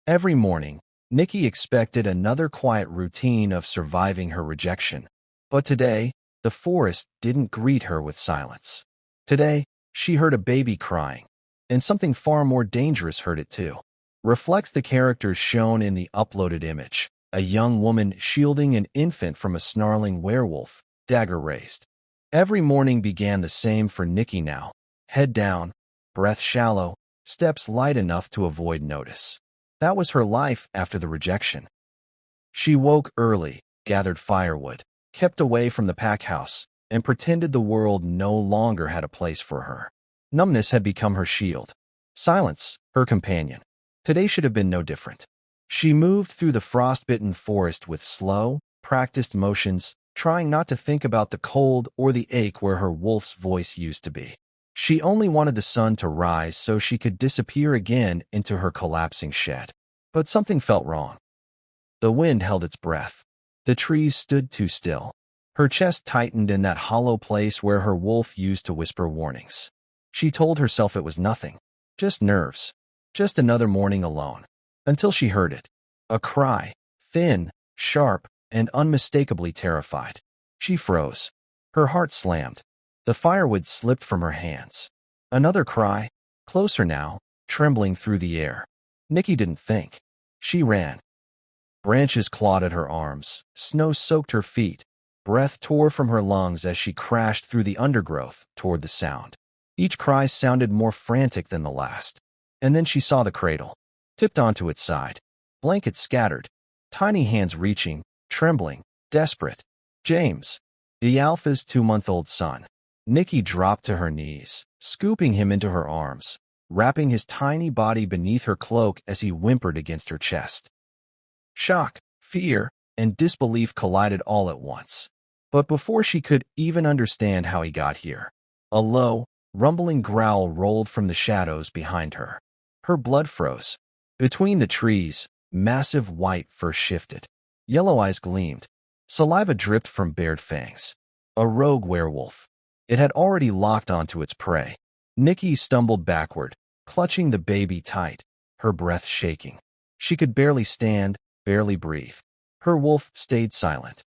Every morning, Nicky expected another quiet routine of surviving her rejection. But today, the forest didn't greet her with silence. Today, she heard a baby crying, and something far more dangerous heard it too. Reflects the characters shown in the uploaded image. A young woman shielding an infant from a snarling werewolf, dagger raised. Every morning began the same for Nicky now. Head down, breath shallow, steps light enough to avoid notice. That was her life after the rejection. She woke early, gathered firewood, kept away from the pack house, and pretended the world no longer had a place for her. Numbness had become her shield. Silence, her companion. Today should have been no different. She moved through the frostbitten forest with slow, practiced motions, trying not to think about the cold or the ache where her wolf's voice used to be. She only wanted the sun to rise so she could disappear again into her collapsing shed. But something felt wrong. The wind held its breath. The trees stood too still. Her chest tightened in that hollow place where her wolf used to whisper warnings. She told herself it was nothing. Just nerves. Just another morning alone. Until she heard it. A cry. Thin, sharp, and unmistakably terrified. She froze. Her heart slammed. The firewood slipped from her hands. Another cry. Closer now, trembling through the air. Nicky didn't think. She ran. Branches clawed at her arms. Snow soaked her feet. Breath tore from her lungs as she crashed through the undergrowth toward the sound. Each cry sounded more frantic than the last. And then she saw the cradle. Tipped onto its side. Blankets scattered. Tiny hands reaching, trembling, desperate. James, the alpha's 2-month-old son. Nicky dropped to her knees, scooping him into her arms, wrapping his tiny body beneath her cloak as he whimpered against her chest. Shock, fear, and disbelief collided all at once. But before she could even understand how he got here, a low, rumbling growl rolled from the shadows behind her. Her blood froze. Between the trees, massive white fur shifted. Yellow eyes gleamed. Saliva dripped from bared fangs. A rogue werewolf. It had already locked onto its prey. Nicky stumbled backward, clutching the baby tight, her breath shaking. She could barely stand, barely breathe. Her wolf stayed silent.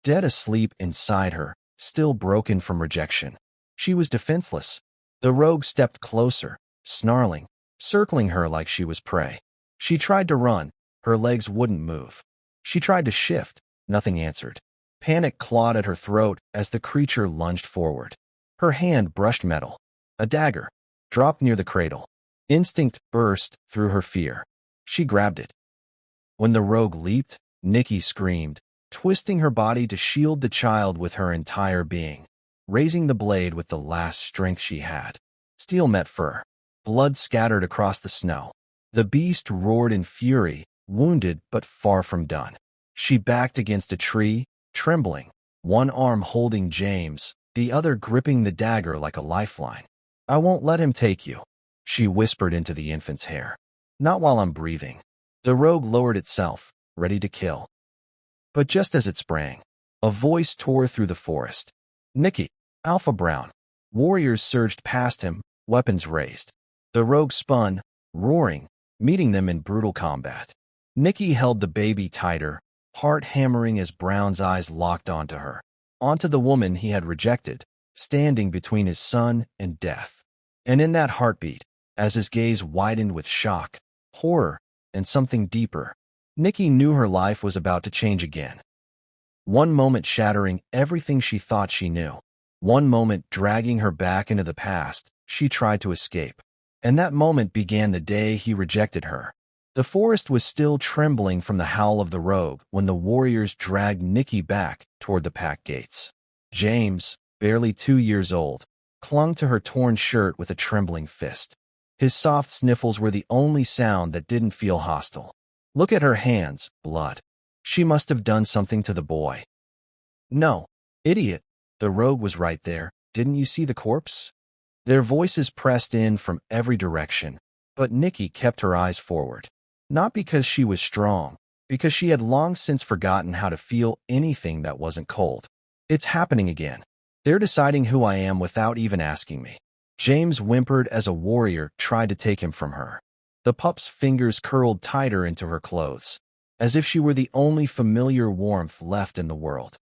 Dead asleep inside her, still broken from rejection. She was defenseless. The rogue stepped closer, snarling, circling her like she was prey. She tried to run. Her legs wouldn't move. She tried to shift. Nothing answered. Panic clawed at her throat as the creature lunged forward. Her hand brushed metal. A dagger dropped near the cradle. Instinct burst through her fear. She grabbed it. When the rogue leaped, Nicky screamed, twisting her body to shield the child with her entire being, raising the blade with the last strength she had. Steel met fur. Blood scattered across the snow. The beast roared in fury, wounded but far from done. She backed against a tree, trembling, one arm holding James, the other gripping the dagger like a lifeline. "I won't let him take you," she whispered into the infant's hair. "Not while I'm breathing." The rogue lowered itself, ready to kill. But just as it sprang, a voice tore through the forest. "Nicky, Alpha Brown." Warriors surged past him, weapons raised. The rogue spun, roaring, meeting them in brutal combat. Nicky held the baby tighter, heart hammering as Brown's eyes locked onto her, onto the woman he had rejected, standing between his son and death. And in that heartbeat, as his gaze widened with shock, horror, and something deeper, Nicky knew her life was about to change again. One moment shattering everything she thought she knew. One moment dragging her back into the past she tried to escape. And that moment began the day he rejected her. The forest was still trembling from the howl of the rogue when the warriors dragged Nicky back toward the pack gates. James, barely 2 years old, clung to her torn shirt with a trembling fist. His soft sniffles were the only sound that didn't feel hostile. Look at her hands, blood. She must have done something to the boy. No, idiot. The rogue was right there. Didn't you see the corpse? Their voices pressed in from every direction, but Nicky kept her eyes forward. Not because she was strong, because she had long since forgotten how to feel anything that wasn't cold. It's happening again. They're deciding who I am without even asking me. James whimpered as a warrior tried to take him from her. The pup's fingers curled tighter into her clothes, as if she were the only familiar warmth left in the world.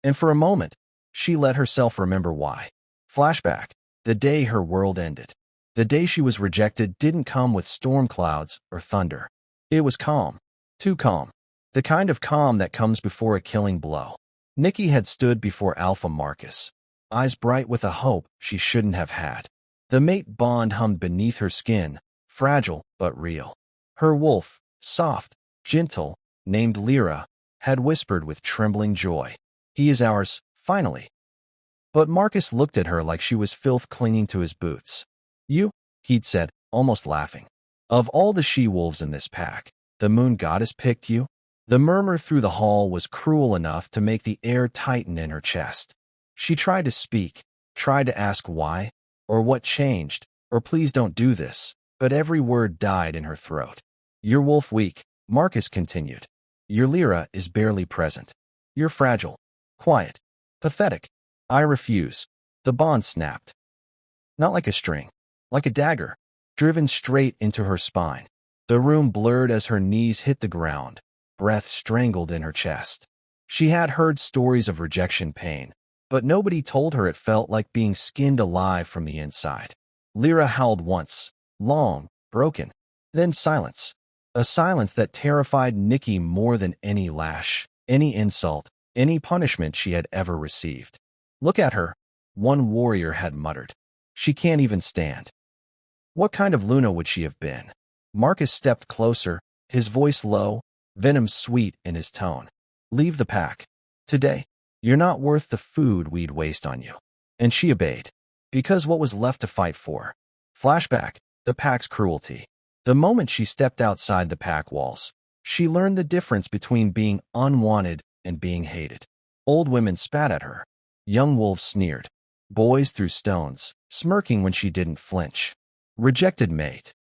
And for a moment, she let herself remember why. Flashback. The day her world ended. The day she was rejected didn't come with storm clouds or thunder. It was calm. Too calm. The kind of calm that comes before a killing blow. Nicky had stood before Alpha Marcus, eyes bright with a hope she shouldn't have had. The mate bond hummed beneath her skin, fragile but real. Her wolf, soft, gentle, named Lyra, had whispered with trembling joy, "He is ours, finally." But Marcus looked at her like she was filth clinging to his boots. "You," he'd said, almost laughing. "Of all the she-wolves in this pack, the moon goddess picked you?" The murmur through the hall was cruel enough to make the air tighten in her chest. She tried to speak, tried to ask why, or what changed, or please don't do this, but every word died in her throat. "You're wolf weak," Marcus continued. "Your Lyra is barely present. You're fragile, quiet, pathetic. I refuse." The bond snapped. Not like a string, like a dagger, driven straight into her spine. The room blurred as her knees hit the ground, breath strangled in her chest. She had heard stories of rejection pain, but nobody told her it felt like being skinned alive from the inside. Lyra howled once, long, broken, then silence. A silence that terrified Nicky more than any lash, any insult, any punishment she had ever received. "Look at her," one warrior had muttered. "She can't even stand." What kind of Luna would she have been? Marcus stepped closer, his voice low, venom sweet in his tone. "Leave the pack. Today. You're not worth the food we'd waste on you." And she obeyed. Because what was left to fight for? Flashback. The pack's cruelty. The moment she stepped outside the pack walls, she learned the difference between being unwanted and being hated. Old women spat at her. Young wolves sneered. Boys threw stones, smirking when she didn't flinch. Rejected mate.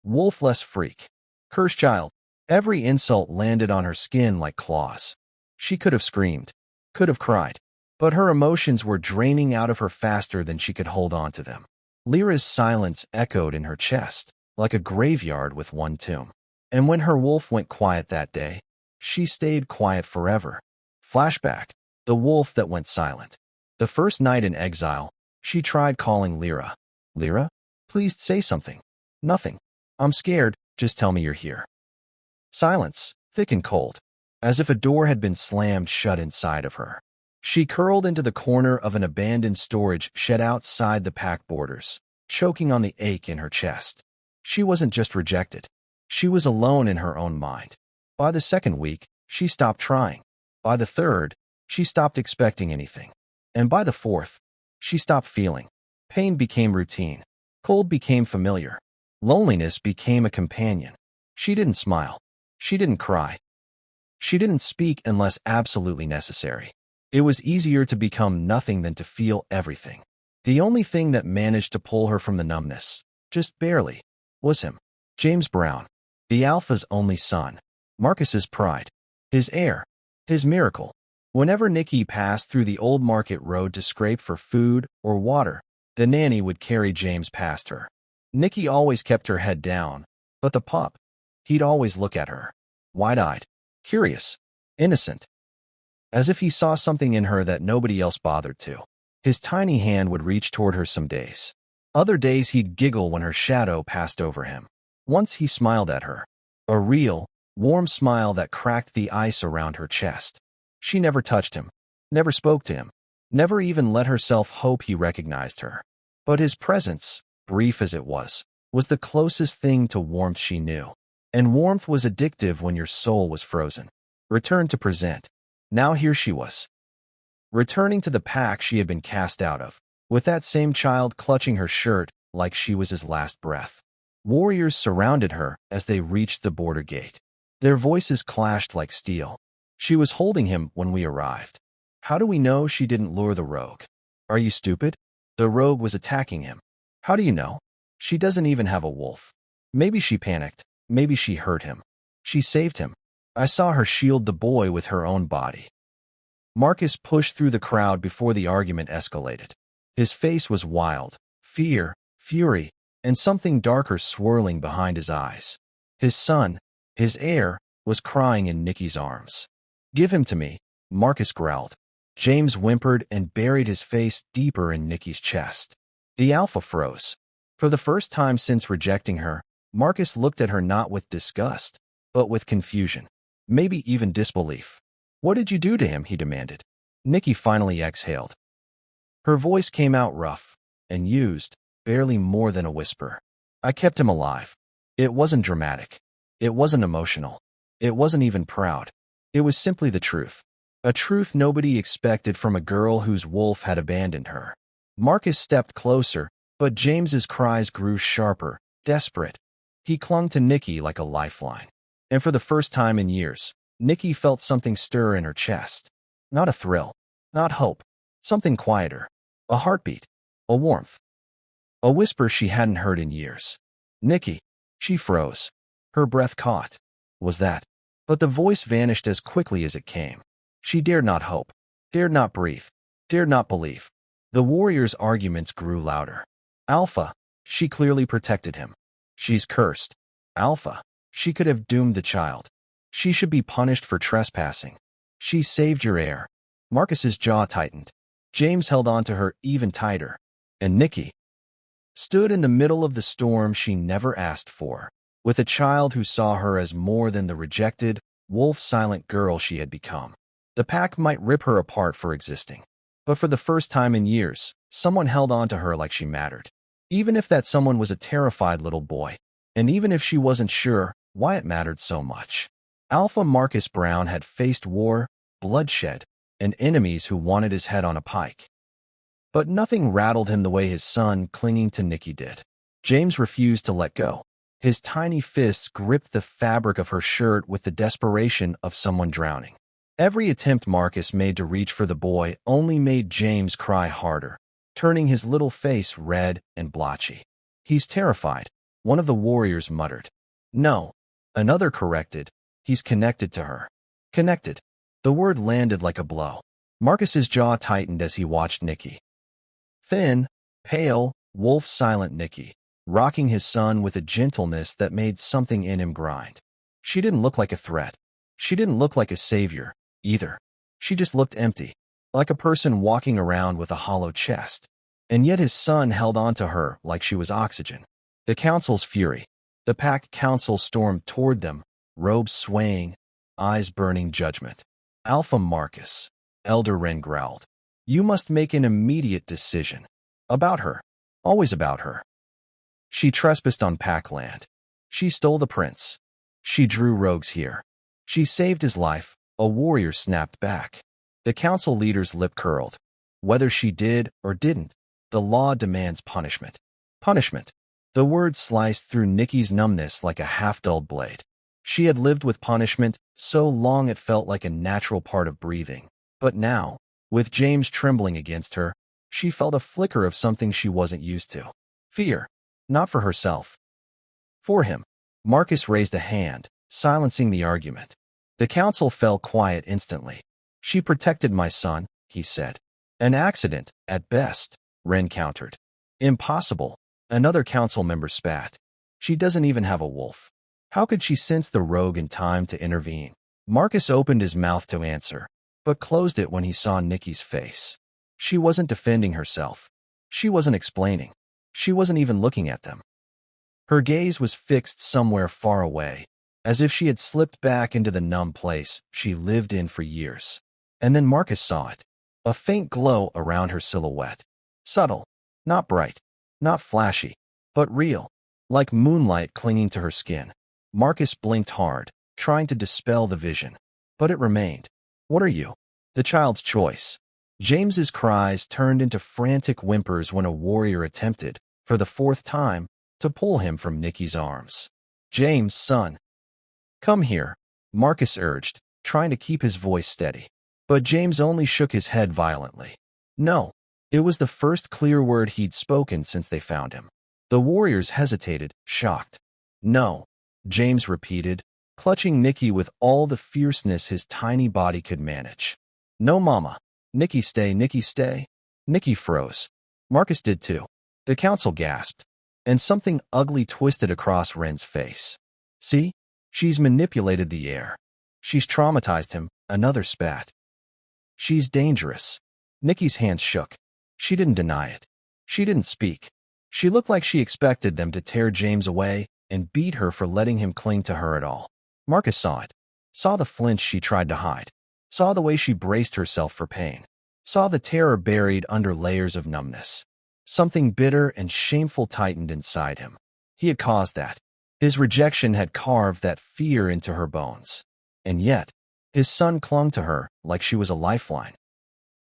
Wolf-less freak. Cursed child. Every insult landed on her skin like claws. She could have screamed, could have cried, but her emotions were draining out of her faster than she could hold on to them. Lyra's silence echoed in her chest, like a graveyard with one tomb. And when her wolf went quiet that day, she stayed quiet forever. Flashback. The wolf that went silent. The first night in exile, she tried calling Lyra. "Lyra? Please say something." "Nothing. I'm scared, just tell me you're here." Silence, thick and cold, as if a door had been slammed shut inside of her. She curled into the corner of an abandoned storage shed outside the pack borders, choking on the ache in her chest. She wasn't just rejected. She was alone in her own mind. By the second week, she stopped trying. By the third, she stopped expecting anything. And by the fourth, she stopped feeling. Pain became routine. Cold became familiar. Loneliness became a companion. She didn't smile. She didn't cry. She didn't speak unless absolutely necessary. It was easier to become nothing than to feel everything. The only thing that managed to pull her from the numbness, just barely, was him. James Brown, the Alpha's only son. Marcus's pride. His heir. His miracle. Whenever Nicky passed through the old market road to scrape for food or water, the nanny would carry James past her. Nicky always kept her head down, but the pup, he'd always look at her, wide-eyed, curious, innocent, as if he saw something in her that nobody else bothered to. His tiny hand would reach toward her some days. Other days he'd giggle when her shadow passed over him. Once he smiled at her, a real, warm smile that cracked the ice around her chest. She never touched him, never spoke to him, never even let herself hope he recognized her. But his presence, brief as it was the closest thing to warmth she knew. And warmth was addictive when your soul was frozen. Return to present. Now here she was, returning to the pack she had been cast out of, with that same child clutching her shirt like she was his last breath. Warriors surrounded her as they reached the border gate. Their voices clashed like steel. "She was holding him when we arrived. How do we know she didn't lure the rogue?" "Are you stupid? The rogue was attacking him." "How do you know? She doesn't even have a wolf." "Maybe she panicked. Maybe she hurt him. She saved him. I saw her shield the boy with her own body." Marcus pushed through the crowd before the argument escalated. His face was wild, fear, fury, and something darker swirling behind his eyes. His son, his heir, was crying in Nicky's arms. "Give him to me," Marcus growled. James whimpered and buried his face deeper in Nicky's chest. The alpha froze. For the first time since rejecting her, Marcus looked at her not with disgust, but with confusion, maybe even disbelief. "What did you do to him?" he demanded. Nicky finally exhaled. Her voice came out rough and used, barely more than a whisper. "I kept him alive. It wasn't dramatic. It wasn't emotional. It wasn't even proud. It was simply the truth. A truth nobody expected from a girl whose wolf had abandoned her." Marcus stepped closer, but James's cries grew sharper, desperate. He clung to Nicky like a lifeline. And for the first time in years, Nicky felt something stir in her chest. Not a thrill, not hope, something quieter. A heartbeat, a warmth. A whisper she hadn't heard in years. "Nicky." She froze. Her breath caught. Was that? But the voice vanished as quickly as it came. She dared not hope, dared not breathe, dared not believe. The warrior's arguments grew louder. "Alpha." She clearly protected him. "She's cursed." "Alpha." She could have doomed the child. "She should be punished for trespassing." "She saved your heir." Marcus's jaw tightened. James held on to her even tighter. And Nicky stood in the middle of the storm she never asked for, with a child who saw her as more than the rejected, wolf-silent girl she had become. The pack might rip her apart for existing, but for the first time in years, someone held on to her like she mattered. Even if that someone was a terrified little boy, and even if she wasn't sure why it mattered so much. Alpha Marcus Brown had faced war, bloodshed, and enemies who wanted his head on a pike. But nothing rattled him the way his son clinging to Nicky did. James refused to let go. His tiny fists gripped the fabric of her shirt with the desperation of someone drowning. Every attempt Marcus made to reach for the boy only made James cry harder, turning his little face red and blotchy. "He's terrified," one of the warriors muttered. "No," another corrected. "He's connected to her." Connected. The word landed like a blow. Marcus's jaw tightened as he watched Nicky. Thin, pale, wolf-silent Nicky, rocking his son with a gentleness that made something in him grind. She didn't look like a threat. She didn't look like a savior, either. She just looked empty, like a person walking around with a hollow chest. And yet his son held on to her like she was oxygen. The council's fury. The pack council stormed toward them, robes swaying, eyes burning judgment. "Alpha Marcus," Elder Wren growled. "You must make an immediate decision. About her. Always about her. She trespassed on pack land. She stole the prince. She drew rogues here. She saved his life," a warrior snapped back. The council leader's lip curled. "Whether she did or didn't, the law demands punishment." Punishment. The word sliced through Nicky's numbness like a half-dulled blade. She had lived with punishment so long it felt like a natural part of breathing. But now, with James trembling against her, she felt a flicker of something she wasn't used to. Fear. Not for herself. For him. Marcus raised a hand, silencing the argument. The council fell quiet instantly. "She protected my son," he said. "An accident, at best," Wren countered. "Impossible," another council member spat. "She doesn't even have a wolf. How could she sense the rogue in time to intervene?" Marcus opened his mouth to answer, but closed it when he saw Nicky's face. She wasn't defending herself. She wasn't explaining. She wasn't even looking at them. Her gaze was fixed somewhere far away, as if she had slipped back into the numb place she lived in for years. And then Marcus saw it. A faint glow around her silhouette. Subtle, not bright, not flashy, but real, like moonlight clinging to her skin. Marcus blinked hard, trying to dispel the vision. But it remained. "What are you?" The child's choice. James's cries turned into frantic whimpers when a warrior attempted, for the fourth time, to pull him from Nicky's arms. "James, son." "Come here," Marcus urged, trying to keep his voice steady. But James only shook his head violently. "No." It was the first clear word he'd spoken since they found him. The warriors hesitated, shocked. "No," James repeated, clutching Nicky with all the fierceness his tiny body could manage. "No, Mama." "Nicky, stay, Nicky, stay." Nicky froze. Marcus did too. The council gasped. and something ugly twisted across Ren's face. See? She's manipulated the air. She's traumatized him, another spat. She's dangerous. Nicky's hands shook. She didn't deny it. She didn't speak. She looked like she expected them to tear James away and beat her for letting him cling to her at all. Marcus saw it. Saw the flinch she tried to hide. Saw the way she braced herself for pain. Saw the terror buried under layers of numbness. Something bitter and shameful tightened inside him. He had caused that. His rejection had carved that fear into her bones. And yet, his son clung to her like she was a lifeline.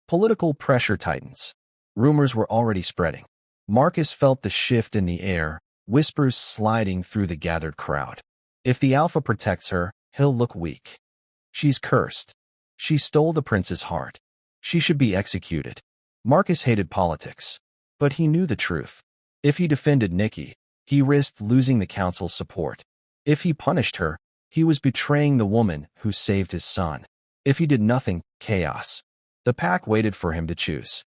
Political pressure tightens. Rumors were already spreading. Marcus felt the shift in the air, whispers sliding through the gathered crowd. If the Alpha protects her, he'll look weak. She's cursed. She stole the prince's heart. She should be executed. Marcus hated politics. But he knew the truth. If he defended Nicky, he risked losing the council's support. If he punished her, he was betraying the woman who saved his son. If he did nothing, chaos. The pack waited for him to choose.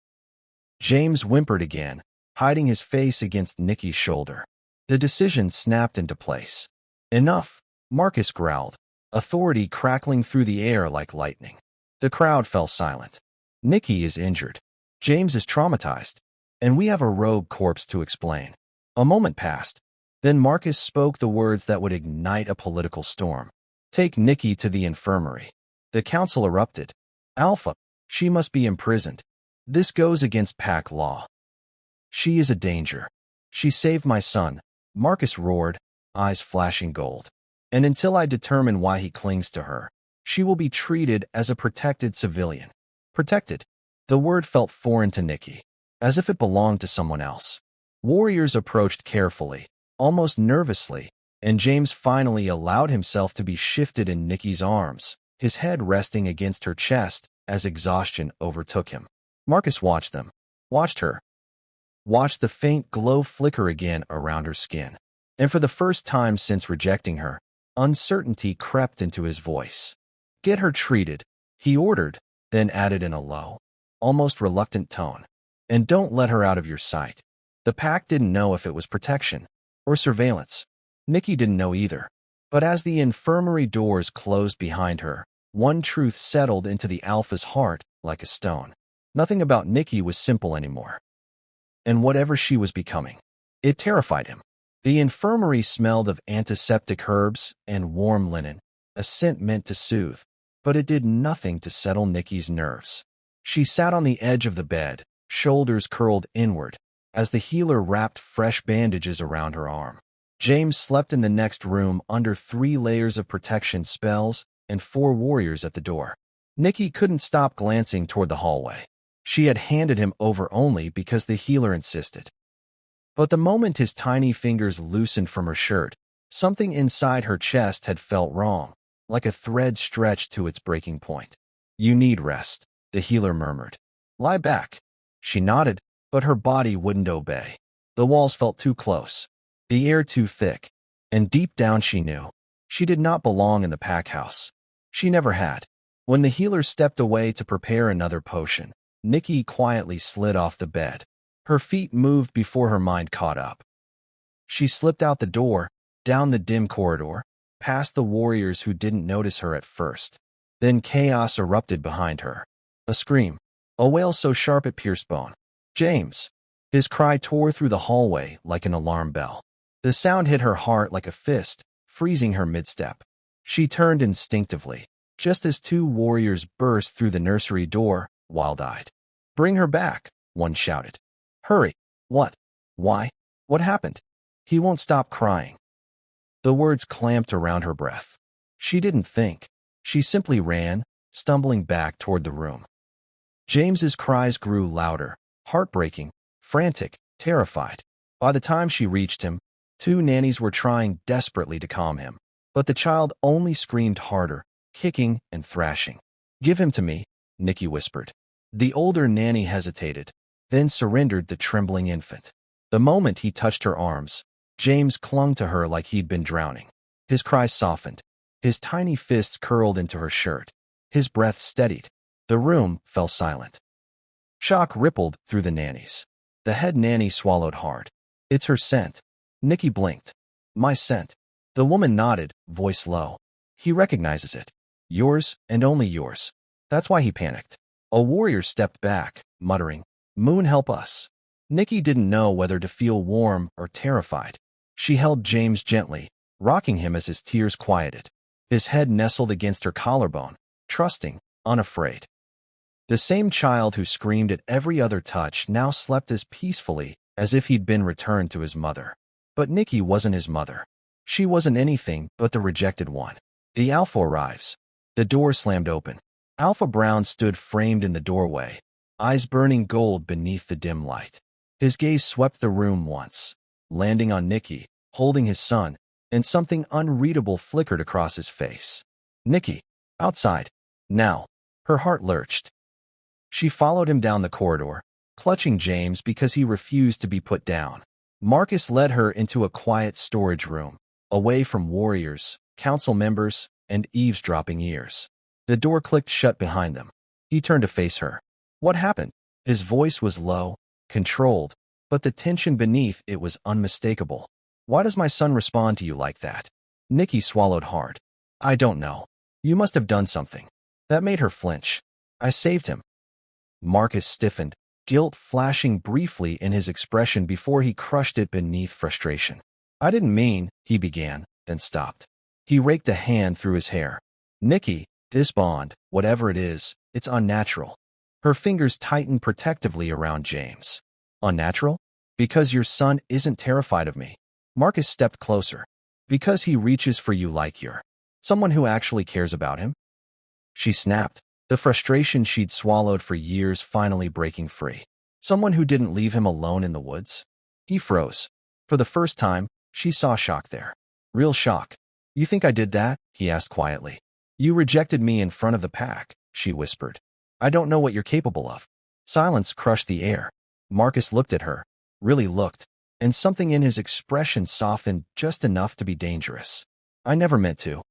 James whimpered again, hiding his face against Nicky's shoulder. The decision snapped into place. Enough, Marcus growled, authority crackling through the air like lightning. The crowd fell silent. Nicky is injured. James is traumatized. And we have a rogue corpse to explain. A moment passed. Then Marcus spoke the words that would ignite a political storm. Take Nicky to the infirmary. The council erupted. Alpha, she must be imprisoned. This goes against pack law. She is a danger. She saved my son, Marcus roared, eyes flashing gold. And until I determine why he clings to her, she will be treated as a protected civilian. Protected. The word felt foreign to Nicky, as if it belonged to someone else. Warriors approached carefully, almost nervously, and James finally allowed himself to be shifted in Nicky's arms, his head resting against her chest as exhaustion overtook him. Marcus watched them, watched her, watched the faint glow flicker again around her skin. And for the first time since rejecting her, uncertainty crept into his voice. Get her treated, he ordered, then added in a low, almost reluctant tone. And don't let her out of your sight. The pack didn't know if it was protection or surveillance. Nicky didn't know either. But as the infirmary doors closed behind her, one truth settled into the Alpha's heart like a stone. Nothing about Nicky was simple anymore. And whatever she was becoming, it terrified him. The infirmary smelled of antiseptic herbs and warm linen, a scent meant to soothe, but it did nothing to settle Nicky's nerves. She sat on the edge of the bed, shoulders curled inward, as the healer wrapped fresh bandages around her arm. James slept in the next room under 3 layers of protection spells and 4 warriors at the door. Nicky couldn't stop glancing toward the hallway. She had handed him over only because the healer insisted. But the moment his tiny fingers loosened from her shirt, something inside her chest had felt wrong, like a thread stretched to its breaking point. You need rest, the healer murmured. Lie back. She nodded, but her body wouldn't obey. The walls felt too close, the air too thick, and deep down she knew. She did not belong in the pack house. She never had. When the healer stepped away to prepare another potion, Nicky quietly slid off the bed. Her feet moved before her mind caught up. She slipped out the door, down the dim corridor, past the warriors who didn't notice her at first. Then chaos erupted behind her. A scream. A wail so sharp it pierced bone. James. His cry tore through the hallway like an alarm bell. The sound hit her heart like a fist, freezing her mid-step. She turned instinctively, just as 2 warriors burst through the nursery door, wild-eyed. Bring her back, one shouted. Hurry. What? Why? What happened? He won't stop crying. The words clamped around her breath. She didn't think. She simply ran, stumbling back toward the room. James's cries grew louder, heartbreaking, frantic, terrified. By the time she reached him, 2 nannies were trying desperately to calm him. But the child only screamed harder, kicking and thrashing. Give him to me, Nicky whispered. The older nanny hesitated, then surrendered the trembling infant. The moment he touched her arms, James clung to her like he'd been drowning. His cries softened. His tiny fists curled into her shirt. His breath steadied. The room fell silent. Shock rippled through the nannies. The head nanny swallowed hard. It's her scent. Nicky blinked. My scent. The woman nodded, voice low. He recognizes it. Yours, and only yours. That's why he panicked. A warrior stepped back, muttering, Moon, help us. Nicky didn't know whether to feel warm or terrified. She held James gently, rocking him as his tears quieted. His head nestled against her collarbone, trusting, unafraid. The same child who screamed at every other touch now slept as peacefully as if he'd been returned to his mother. But Nicky wasn't his mother. She wasn't anything but the rejected one. The Alpha arrives. The door slammed open. Alpha Brown stood framed in the doorway, eyes burning gold beneath the dim light. His gaze swept the room once, landing on Nicky, holding his son, and something unreadable flickered across his face. Nicky, outside. Now. Her heart lurched. She followed him down the corridor, clutching James because he refused to be put down. Marcus led her into a quiet storage room, away from warriors, council members, and eavesdropping ears. The door clicked shut behind them. He turned to face her. What happened? His voice was low, controlled, but the tension beneath it was unmistakable. Why does my son respond to you like that? Nicky swallowed hard. I don't know. You must have done something. That made her flinch. I saved him. Marcus stiffened, guilt flashing briefly in his expression before he crushed it beneath frustration. I didn't mean, he began, then stopped. He raked a hand through his hair. Nicky, this bond, whatever it is, it's unnatural. Her fingers tightened protectively around James. Unnatural? Because your son isn't terrified of me. Marcus stepped closer. Because he reaches for you like you're someone who actually cares about him? She snapped, the frustration she'd swallowed for years finally breaking free. Someone who didn't leave him alone in the woods? He froze. For the first time, she saw shock there. Real shock. You think I did that? He asked quietly. You rejected me in front of the pack, she whispered. I don't know what you're capable of. Silence crushed the air. Marcus looked at her, really looked, and something in his expression softened just enough to be dangerous. I never meant to.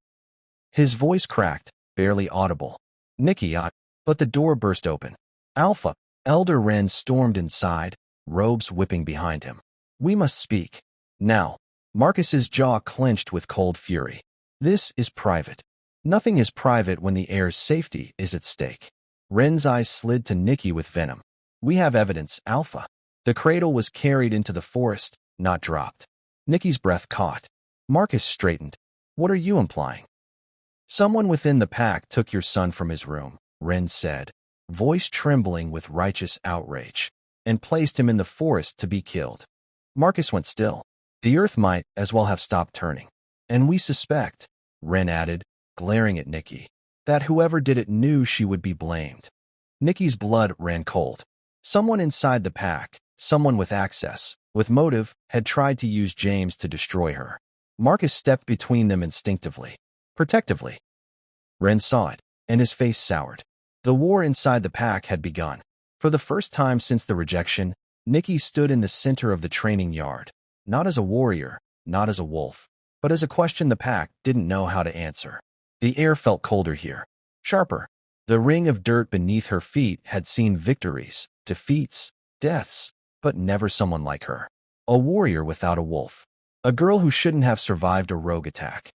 His voice cracked, barely audible. Nicky, but the door burst open. Alpha, Elder Wren stormed inside, robes whipping behind him. We must speak. Now. Marcus's jaw clenched with cold fury. This is private. Nothing is private when the heir's safety is at stake. Wren's eyes slid to Nicky with venom. We have evidence, Alpha. The cradle was carried into the forest, not dropped. Nicky's breath caught. Marcus straightened. What are you implying? Someone within the pack took your son from his room, Wren said, voice trembling with righteous outrage, and placed him in the forest to be killed. Marcus went still. The earth might as well have stopped turning. And we suspect, Wren added, glaring at Nicky, that whoever did it knew she would be blamed. Nicky's blood ran cold. Someone inside the pack, someone with access, with motive, had tried to use James to destroy her. Marcus stepped between them instinctively, protectively. Wren saw it, and his face soured. The war inside the pack had begun. For the first time since the rejection, Nicky stood in the center of the training yard, not as a warrior, not as a wolf, but as a question the pack didn't know how to answer. The air felt colder here, sharper. The ring of dirt beneath her feet had seen victories, defeats, deaths, but never someone like her. A warrior without a wolf. A girl who shouldn't have survived a rogue attack.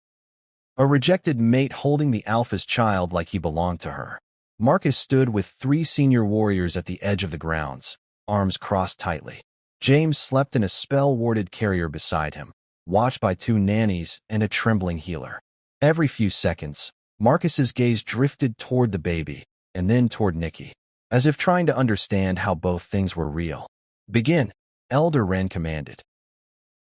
A rejected mate holding the Alpha's child like he belonged to her. Marcus stood with 3 senior warriors at the edge of the grounds, arms crossed tightly. James slept in a spell-warded carrier beside him, watched by 2 nannies and a trembling healer. Every few seconds, Marcus's gaze drifted toward the baby, and then toward Nicky, as if trying to understand how both things were real. Begin, Elder Wren commanded.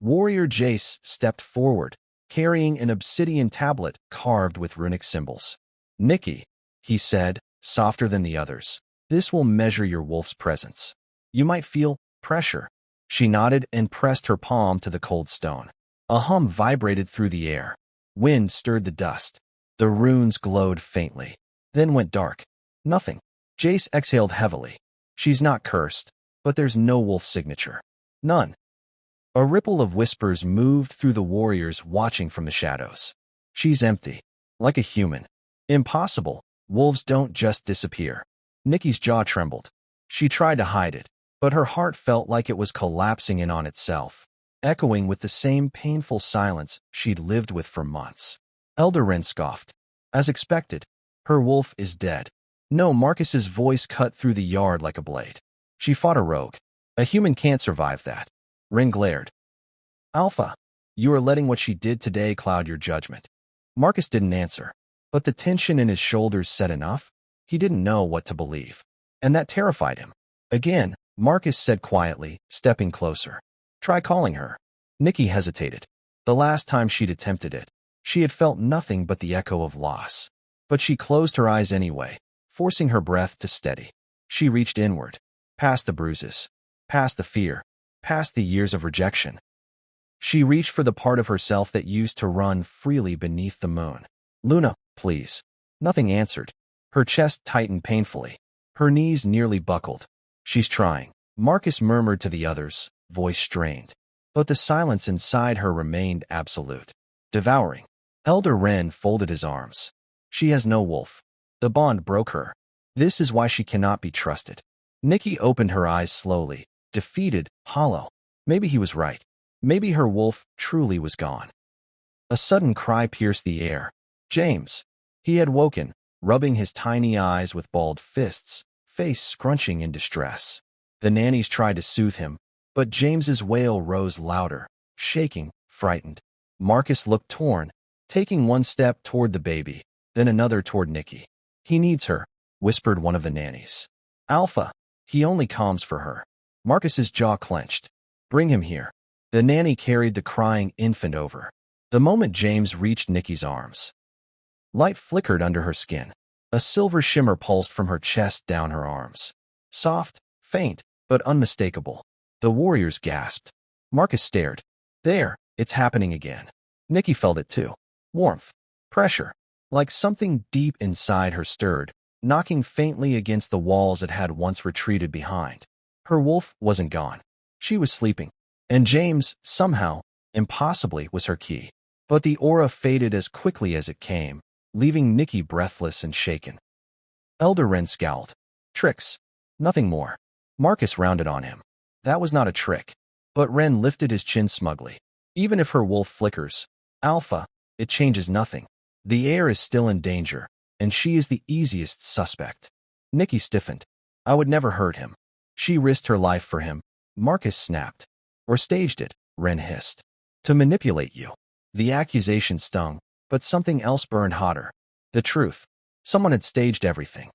Warrior Jace stepped forward, carrying an obsidian tablet carved with runic symbols. Nicky, he said, softer than the others, this will measure your wolf's presence. You might feel pressure. She nodded and pressed her palm to the cold stone. A hum vibrated through the air. Wind stirred the dust. The runes glowed faintly, then went dark. Nothing. Jace exhaled heavily. She's not cursed, but there's no wolf signature. None. A ripple of whispers moved through the warriors watching from the shadows. She's empty. Like a human. Impossible. Wolves don't just disappear. Nicky's jaw trembled. She tried to hide it, but her heart felt like it was collapsing in on itself. echoing with the same painful silence she'd lived with for months. Elder Wren scoffed. As expected, her wolf is dead. No, Marcus's voice cut through the yard like a blade. She fought a rogue. A human can't survive that. Wren glared. Alpha, you are letting what she did today cloud your judgment. Marcus didn't answer, but the tension in his shoulders said enough. He didn't know what to believe, and that terrified him. Again, Marcus said quietly, stepping closer. Try calling her. Nicky hesitated. The last time she'd attempted it, she had felt nothing but the echo of loss. But she closed her eyes anyway, forcing her breath to steady. She reached inward, past the bruises, past the fear, past the years of rejection. She reached for the part of herself that used to run freely beneath the moon. Luna, please. Nothing answered. Her chest tightened painfully. Her knees nearly buckled. She's trying, Marcus murmured to the others, voice strained. But the silence inside her remained absolute, devouring. Elder Wren folded his arms. She has no wolf. The bond broke her. This is why she cannot be trusted. Nicky opened her eyes slowly, defeated, hollow. Maybe he was right. Maybe her wolf truly was gone. A sudden cry pierced the air. James. He had woken, rubbing his tiny eyes with balled fists, face scrunching in distress. The nannies tried to soothe him, but James's wail rose louder, shaking, frightened. Marcus looked torn, taking one step toward the baby, then another toward Nicky. He needs her, whispered one of the nannies. Alpha. He only comes for her. Marcus's jaw clenched. Bring him here. The nanny carried the crying infant over. The moment James reached Nicky's arms, light flickered under her skin. A silver shimmer pulsed from her chest down her arms. Soft, faint, but unmistakable. The warriors gasped. Marcus stared. There, it's happening again. Nicky felt it too. Warmth. Pressure. Like something deep inside her stirred, knocking faintly against the walls it had once retreated behind. Her wolf wasn't gone. She was sleeping. And James, somehow, impossibly, was her key. But the aura faded as quickly as it came, leaving Nicky breathless and shaken. Elder Wren scowled. Tricks. Nothing more. Marcus rounded on him. That was not a trick. But Wren lifted his chin smugly. Even if her wolf flickers, Alpha, it changes nothing. The heir is still in danger, and she is the easiest suspect. Nicky stiffened. I would never hurt him. She risked her life for him. Marcus snapped. Or staged it, Wren hissed. To manipulate you. The accusation stung, but something else burned hotter. The truth. Someone had staged everything.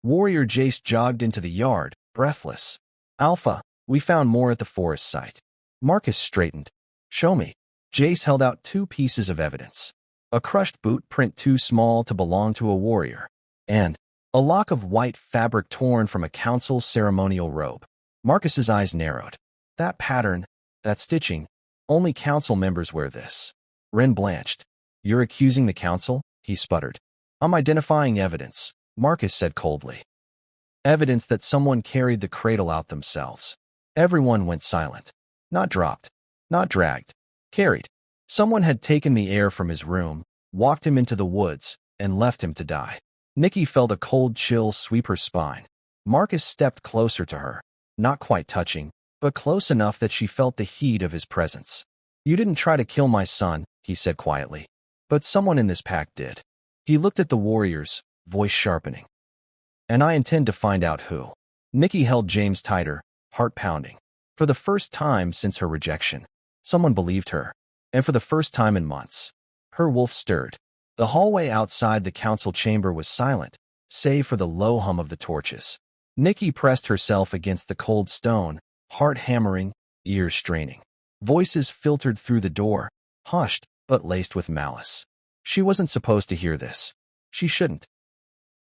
Warrior Jace jogged into the yard, breathless. Alpha, we found more at the forest site. Marcus straightened. Show me. Jace held out 2 pieces of evidence. A crushed boot print too small to belong to a warrior, and a lock of white fabric torn from a council's ceremonial robe. Marcus's eyes narrowed. That pattern, that stitching, only council members wear this. Wren blanched. You're accusing the council? He sputtered. I'm identifying evidence, Marcus said coldly. Evidence that someone carried the cradle out themselves. Everyone went silent. Not dropped. Not dragged. Carried. Someone had taken the heir from his room, walked him into the woods, and left him to die. Nicky felt a cold chill sweep her spine. Marcus stepped closer to her, not quite touching, but close enough that she felt the heat of his presence. You didn't try to kill my son, he said quietly. But someone in this pack did. He looked at the warriors, voice sharpening. And I intend to find out who. Nicky held James tighter, heart pounding. For the first time since her rejection, someone believed her. And for the first time in months, her wolf stirred. The hallway outside the council chamber was silent, save for the low hum of the torches. Nicky pressed herself against the cold stone, heart hammering, ears straining. Voices filtered through the door, hushed, but laced with malice. She wasn't supposed to hear this. She shouldn't.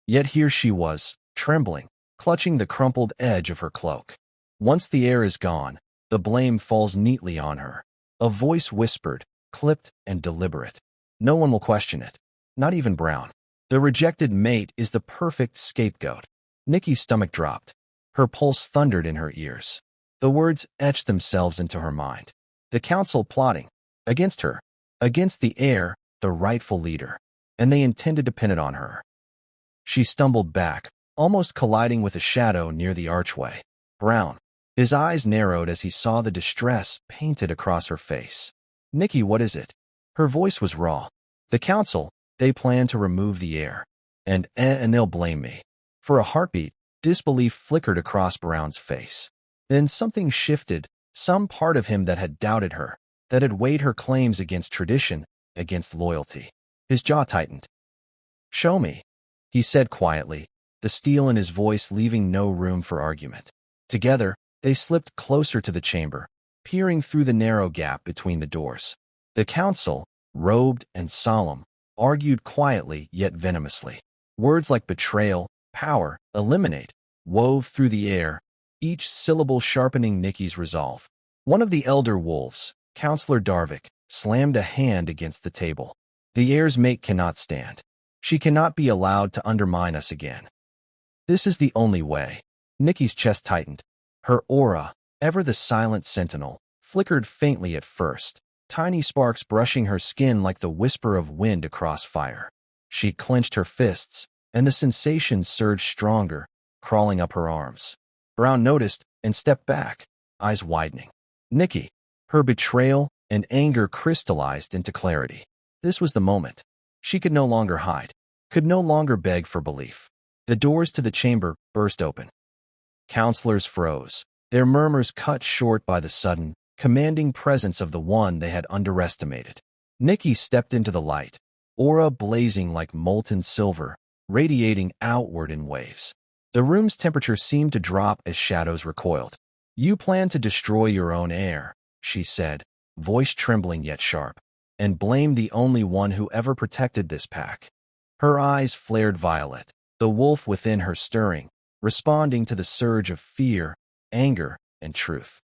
Yet here she was, trembling, clutching the crumpled edge of her cloak. Once the heir is gone, the blame falls neatly on her. A voice whispered, clipped and deliberate. No one will question it. Not even Brown. The rejected mate is the perfect scapegoat. Nicky's stomach dropped. Her pulse thundered in her ears. The words etched themselves into her mind. The council plotting. Against her. Against the heir, the rightful leader. And they intended to pin it on her. She stumbled back, almost colliding with a shadow near the archway. Brown. His eyes narrowed as he saw the distress painted across her face. "Nicky, what is it?" Her voice was raw. "The council, they plan to remove the heir. And they'll blame me." For a heartbeat, disbelief flickered across Brown's face. Then something shifted, some part of him that had doubted her, that had weighed her claims against tradition, against loyalty. His jaw tightened. "Show me," he said quietly, the steel in his voice leaving no room for argument. Together, they slipped closer to the chamber, peering through the narrow gap between the doors. The council, robed and solemn, argued quietly yet venomously. Words like betrayal, power, eliminate, wove through the air, each syllable sharpening Nicky's resolve. One of the elder wolves, Counselor Darvik, slammed a hand against the table. "The heir's mate cannot stand. She cannot be allowed to undermine us again. This is the only way." Nicky's chest tightened. Her aura, ever the silent sentinel, flickered faintly at first, tiny sparks brushing her skin like the whisper of wind across fire. She clenched her fists, and the sensation surged stronger, crawling up her arms. Brown noticed and stepped back, eyes widening. Nicky. Her betrayal and anger crystallized into clarity. This was the moment. She could no longer hide, could no longer beg for belief. The doors to the chamber burst open. Counselors froze, their murmurs cut short by the sudden, commanding presence of the one they had underestimated. Nicky stepped into the light, aura blazing like molten silver, radiating outward in waves. The room's temperature seemed to drop as shadows recoiled. "You plan to destroy your own heir," she said, voice trembling yet sharp, "and blame the only one who ever protected this pack." Her eyes flared violet, the wolf within her stirring, responding to the surge of fear, anger, and truth.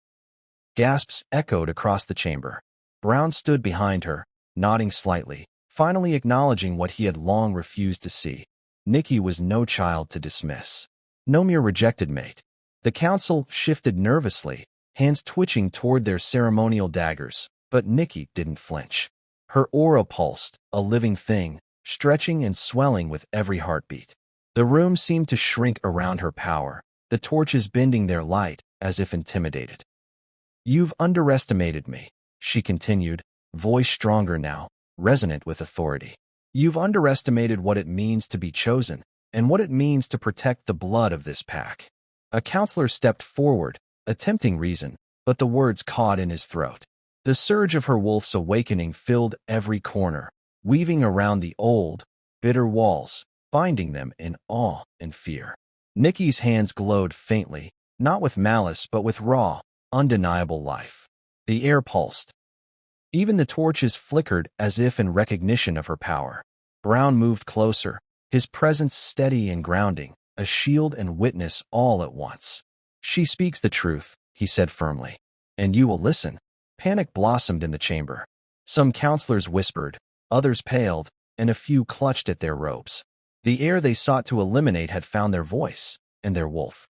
Gasps echoed across the chamber. Brown stood behind her, nodding slightly, finally acknowledging what he had long refused to see. Nicky was no child to dismiss. No mere rejected mate. The council shifted nervously, hands twitching toward their ceremonial daggers, but Nicky didn't flinch. Her aura pulsed, a living thing, stretching and swelling with every heartbeat. The room seemed to shrink around her power, the torches bending their light as if intimidated. "You've underestimated me," she continued, voice stronger now, resonant with authority. "You've underestimated what it means to be chosen, and what it means to protect the blood of this pack." A counselor stepped forward, attempting reason, but the words caught in his throat. The surge of her wolf's awakening filled every corner, weaving around the old, bitter walls, binding them in awe and fear. Nicky's hands glowed faintly, not with malice but with raw, undeniable life. The air pulsed. Even the torches flickered as if in recognition of her power. Brown moved closer, his presence steady and grounding, a shield and witness all at once. "She speaks the truth," he said firmly. "And you will listen." Panic blossomed in the chamber. Some counselors whispered, others paled, and a few clutched at their robes. The heir they sought to eliminate had found their voice, and their wolf.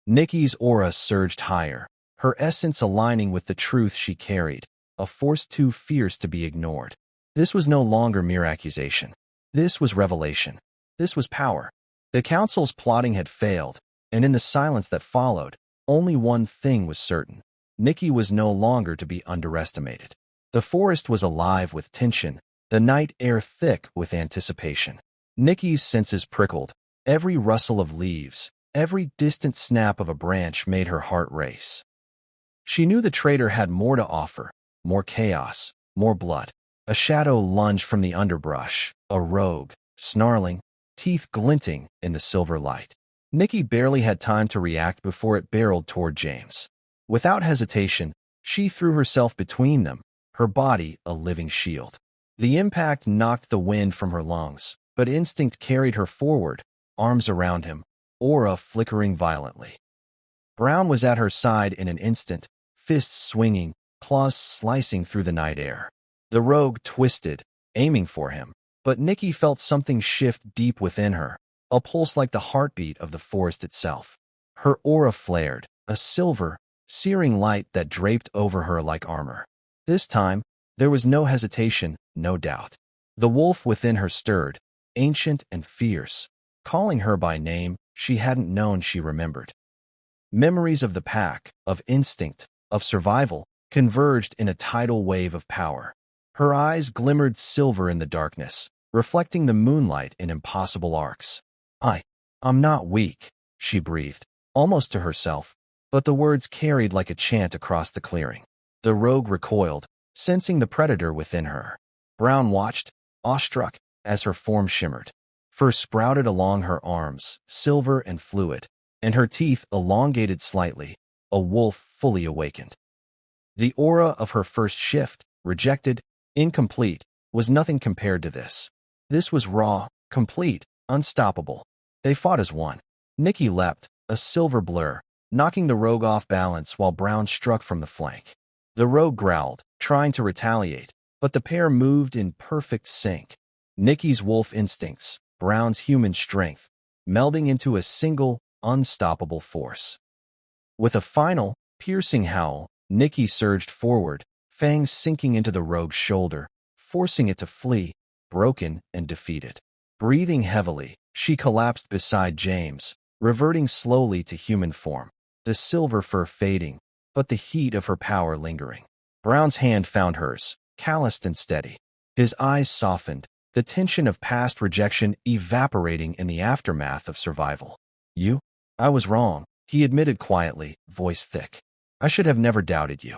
Nicky's aura surged higher, her essence aligning with the truth she carried, a force too fierce to be ignored. This was no longer mere accusation. This was revelation. This was power. The council's plotting had failed, and in the silence that followed, only one thing was certain. Nicky was no longer to be underestimated. The forest was alive with tension, the night air thick with anticipation. Nicky's senses prickled. Every rustle of leaves, every distant snap of a branch made her heart race. She knew the traitor had more to offer, more chaos, more blood. A shadow lunged from the underbrush, a rogue, snarling, teeth glinting in the silver light. Nicky barely had time to react before it barreled toward James. Without hesitation, she threw herself between them, her body a living shield. The impact knocked the wind from her lungs, but instinct carried her forward, arms around him, aura flickering violently. Brown was at her side in an instant, fists swinging, claws slicing through the night air. The rogue twisted, aiming for him, but Nicky felt something shift deep within her, a pulse like the heartbeat of the forest itself. Her aura flared, a silver, searing light that draped over her like armor. This time, there was no hesitation, no doubt. The wolf within her stirred, ancient and fierce, calling her by name she hadn't known she remembered. Memories of the pack, of instinct, of survival, converged in a tidal wave of power. Her eyes glimmered silver in the darkness, reflecting the moonlight in impossible arcs. I'm not weak, she breathed, almost to herself, but the words carried like a chant across the clearing. The rogue recoiled, sensing the predator within her. Brown watched, awestruck, as her form shimmered. Fur sprouted along her arms, silver and fluid, and her teeth elongated slightly, a wolf fully awakened. The aura of her first shift, rejected, incomplete, was nothing compared to this. This was raw, complete, unstoppable. They fought as one. Nicky leapt, a silver blur, knocking the rogue off balance while Brown struck from the flank. The rogue growled, trying to retaliate, but the pair moved in perfect sync. Nicky's wolf instincts, Brown's human strength, melding into a single, unstoppable force. With a final, piercing howl, Nicky surged forward, fangs sinking into the rogue's shoulder, forcing it to flee, broken and defeated. Breathing heavily, she collapsed beside James, reverting slowly to human form, the silver fur fading, but the heat of her power lingering. Brown's hand found hers, calloused and steady. His eyes softened, the tension of past rejection evaporating in the aftermath of survival. I was wrong, he admitted quietly, voice thick. I should have never doubted you.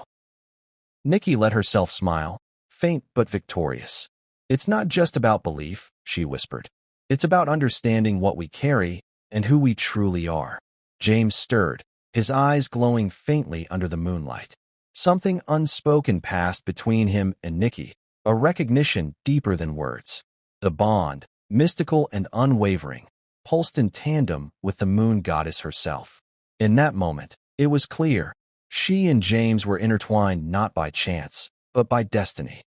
Nicky let herself smile, faint but victorious. It's not just about belief, she whispered. It's about understanding what we carry and who we truly are. James stirred, his eyes glowing faintly under the moonlight. Something unspoken passed between him and Nicky, a recognition deeper than words. The bond, mystical and unwavering, pulsed in tandem with the moon goddess herself. In that moment, it was clear, she and James were intertwined not by chance, but by destiny.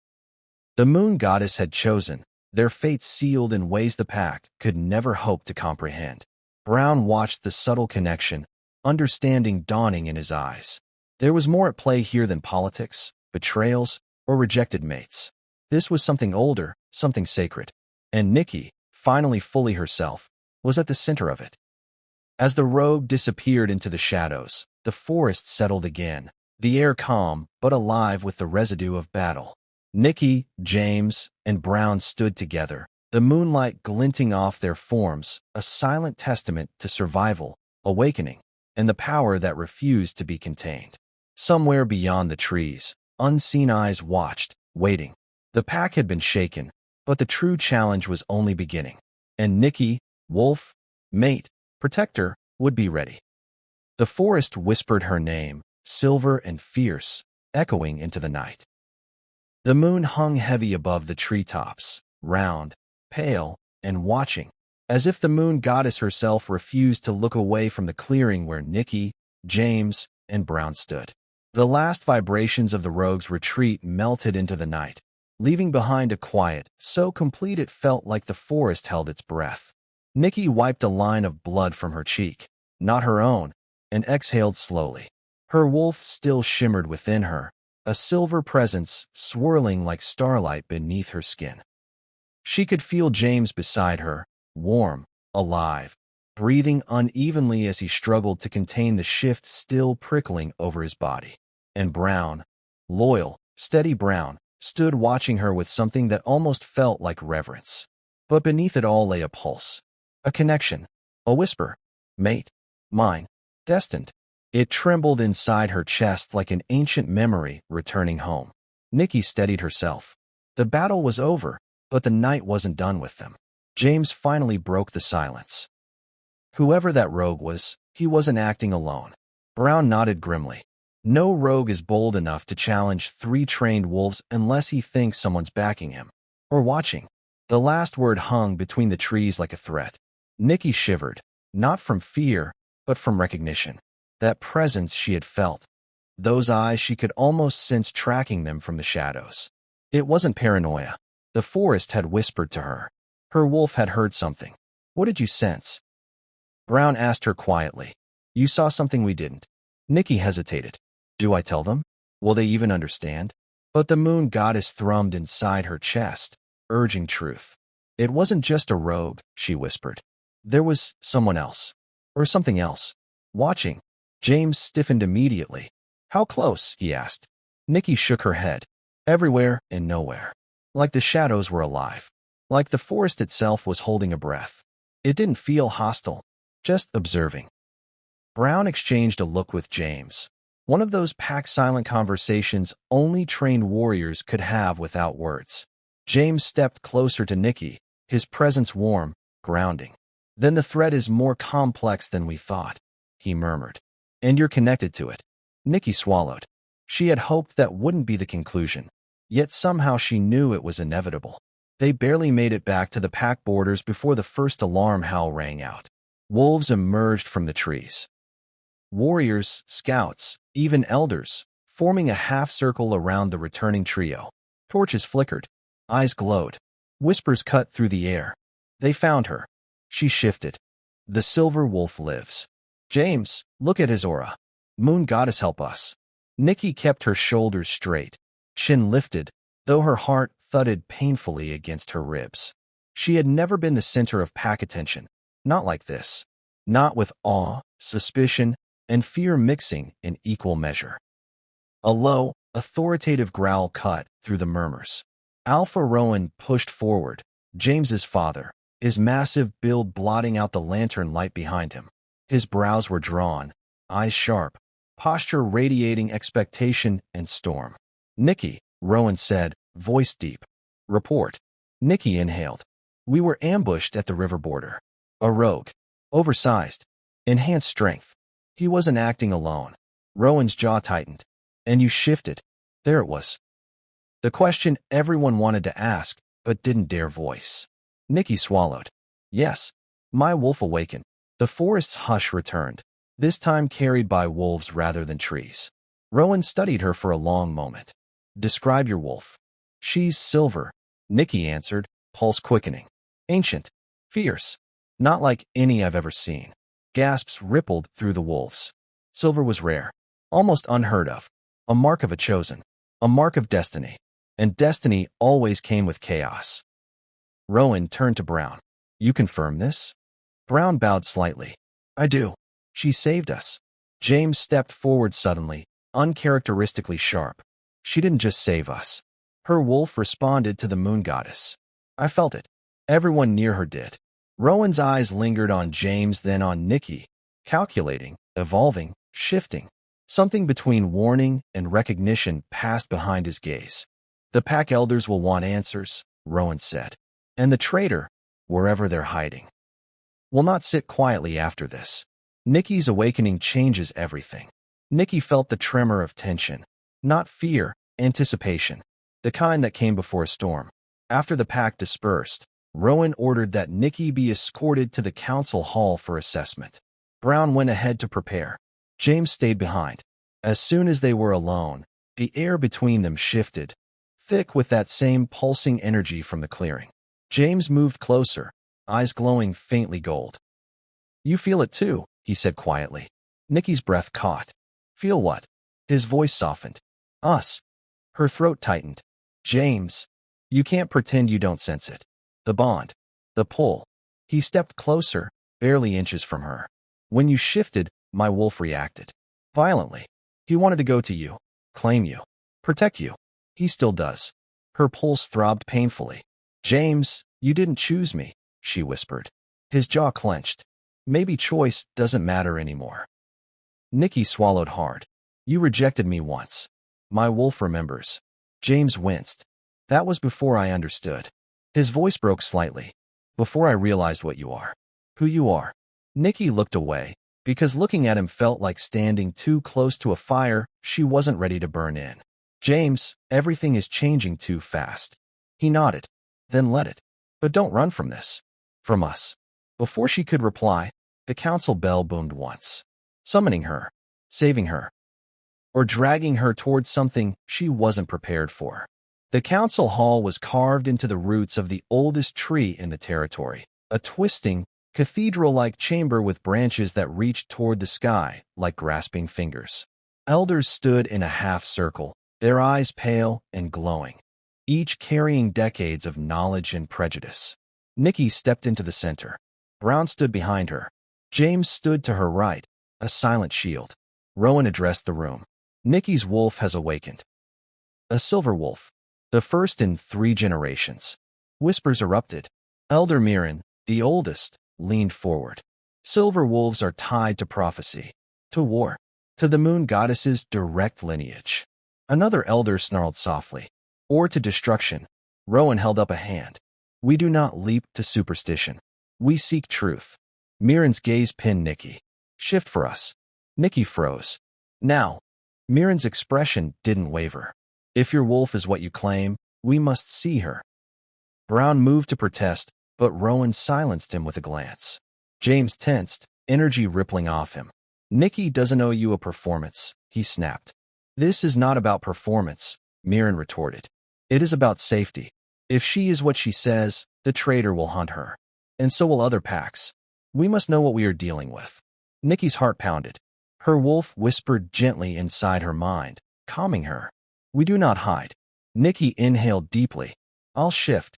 The moon goddess had chosen, their fates sealed in ways the pack could never hope to comprehend. Brown watched the subtle connection, understanding dawning in his eyes. There was more at play here than politics, betrayals, or rejected mates. This was something older, something sacred. And Nicky, finally fully herself, was at the center of it. As the rogue disappeared into the shadows, the forest settled again, the air calm but alive with the residue of battle. Nicky, James, and Brown stood together, the moonlight glinting off their forms, a silent testament to survival, awakening, and the power that refused to be contained. Somewhere beyond the trees, unseen eyes watched, waiting. The pack had been shaken, but the true challenge was only beginning. And Nicky, wolf, mate, protector, would be ready. The forest whispered her name, silver and fierce, echoing into the night. The moon hung heavy above the treetops, round, pale, and watching, as if the moon goddess herself refused to look away from the clearing where Nicky, James, and Brown stood. The last vibrations of the rogue's retreat melted into the night, leaving behind a quiet, so complete it felt like the forest held its breath. Nicky wiped a line of blood from her cheek, not her own, and exhaled slowly. Her wolf still shimmered within her, a silver presence swirling like starlight beneath her skin. She could feel James beside her, warm, alive, breathing unevenly as he struggled to contain the shift still prickling over his body. And Brown, loyal, steady Brown, stood watching her with something that almost felt like reverence. But beneath it all lay a pulse, a connection, a whisper. Mate, mine, destined. It trembled inside her chest like an ancient memory returning home. Nicky steadied herself. The battle was over, but the night wasn't done with them. James finally broke the silence. Whoever that rogue was, he wasn't acting alone. Brown nodded grimly. No rogue is bold enough to challenge 3 trained wolves unless he thinks someone's backing him. Or watching. The last word hung between the trees like a threat. Nicky shivered, not from fear, but from recognition. That presence she had felt. Those eyes she could almost sense tracking them from the shadows. It wasn't paranoia. The forest had whispered to her. Her wolf had heard something. What did you sense? Brown asked her quietly. You saw something we didn't. Nicky hesitated. Do I tell them? Will they even understand? But the moon goddess thrummed inside her chest, urging truth. It wasn't just a rogue, she whispered. There was someone else. Or something else. Watching. James stiffened immediately. How close? He asked. Nicky shook her head. Everywhere and nowhere. Like the shadows were alive. Like the forest itself was holding a breath. It didn't feel hostile, just observing. Brown exchanged a look with James. One of those pack-silent conversations only trained warriors could have without words. James stepped closer to Nicky, his presence warm, grounding. Then the threat is more complex than we thought, he murmured. And you're connected to it. Nicky swallowed. She had hoped that wouldn't be the conclusion. Yet somehow she knew it was inevitable. They barely made it back to the pack borders before the first alarm howl rang out. Wolves emerged from the trees. Warriors, scouts, even elders, forming a half-circle around the returning trio. Torches flickered. Eyes glowed. Whispers cut through the air. They found her. She shifted. The silver wolf lives. James, look at his aura. Moon goddess, help us. Nicky kept her shoulders straight. Chin lifted, though her heart thudded painfully against her ribs. She had never been the center of pack attention. Not like this. Not with awe, suspicion, and fear mixing in equal measure. A low, authoritative growl cut through the murmurs. Alpha Rowan pushed forward, James's father, his massive build blotting out the lantern light behind him. His brows were drawn, eyes sharp, posture radiating expectation and storm. Nicky, Rowan said, voice deep. Report. Nicky inhaled. We were ambushed at the river border. A rogue. Oversized. Enhanced strength. He wasn't acting alone. Rowan's jaw tightened. And you shifted. There it was. The question everyone wanted to ask, but didn't dare voice. Nicky swallowed. Yes. My wolf awakened. The forest's hush returned, this time carried by wolves rather than trees. Rowan studied her for a long moment. Describe your wolf. She's silver, Nicky answered, pulse quickening. Ancient. Fierce. Not like any I've ever seen. Gasps rippled through the wolves. Silver was rare. Almost unheard of. A mark of a chosen. A mark of destiny. And destiny always came with chaos. Rowan turned to Brown. You confirm this? Brown bowed slightly. I do. She saved us. James stepped forward suddenly, uncharacteristically sharp. She didn't just save us. Her wolf responded to the moon goddess. I felt it. Everyone near her did. Rowan's eyes lingered on James, then on Nicky, calculating, evolving, shifting. Something between warning and recognition passed behind his gaze. The pack elders will want answers, Rowan said. And the traitor, wherever they're hiding, will not sit quietly after this. Nicky's awakening changes everything. Nicky felt the tremor of tension. Not fear, anticipation. The kind that came before a storm. After the pack dispersed, Rowan ordered that Nicky be escorted to the council hall for assessment. Brown went ahead to prepare. James stayed behind. As soon as they were alone, the air between them shifted, thick with that same pulsing energy from the clearing. James moved closer, eyes glowing faintly gold. You feel it too, he said quietly. Nicky's breath caught. Feel what? His voice softened. Us. Her throat tightened. James, you can't pretend you don't sense it. The bond. The pull. He stepped closer, barely inches from her. When you shifted, my wolf reacted. Violently. He wanted to go to you. Claim you. Protect you. He still does. Her pulse throbbed painfully. James, you didn't choose me, she whispered. His jaw clenched. Maybe choice doesn't matter anymore. Nicky swallowed hard. You rejected me once. My wolf remembers. James winced. That was before I understood. His voice broke slightly. Before I realized what you are. Who you are. Nicky looked away, because looking at him felt like standing too close to a fire she wasn't ready to burn in. James, everything is changing too fast. He nodded. Then let it. But don't run from this. From us. Before she could reply, the council bell boomed once. Summoning her. Saving her. Or dragging her towards something she wasn't prepared for. The council hall was carved into the roots of the oldest tree in the territory. A twisting, cathedral-like chamber with branches that reached toward the sky like grasping fingers. Elders stood in a half-circle, their eyes pale and glowing, each carrying decades of knowledge and prejudice. Nicky stepped into the center. Brown stood behind her. James stood to her right, a silent shield. Rowan addressed the room. Nicky's wolf has awakened. A silver wolf, the first in 3 generations. Whispers erupted. Elder Mirren, the oldest, leaned forward. Silver wolves are tied to prophecy, to war, to the moon goddess's direct lineage. Another elder snarled softly. Or to destruction. Rowan held up a hand. We do not leap to superstition. We seek truth. Mirren's gaze pinned Nicky. Shift for us. Nicky froze. Now. Mirren's expression didn't waver. If your wolf is what you claim, we must see her. Brown moved to protest, but Rowan silenced him with a glance. James tensed, energy rippling off him. Nicky doesn't owe you a performance, he snapped. This is not about performance, Mirren retorted. It is about safety. If she is what she says, the traitor will hunt her. And so will other packs. We must know what we are dealing with. Nicky's heart pounded. Her wolf whispered gently inside her mind, calming her. We do not hide. Nicky inhaled deeply. I'll shift.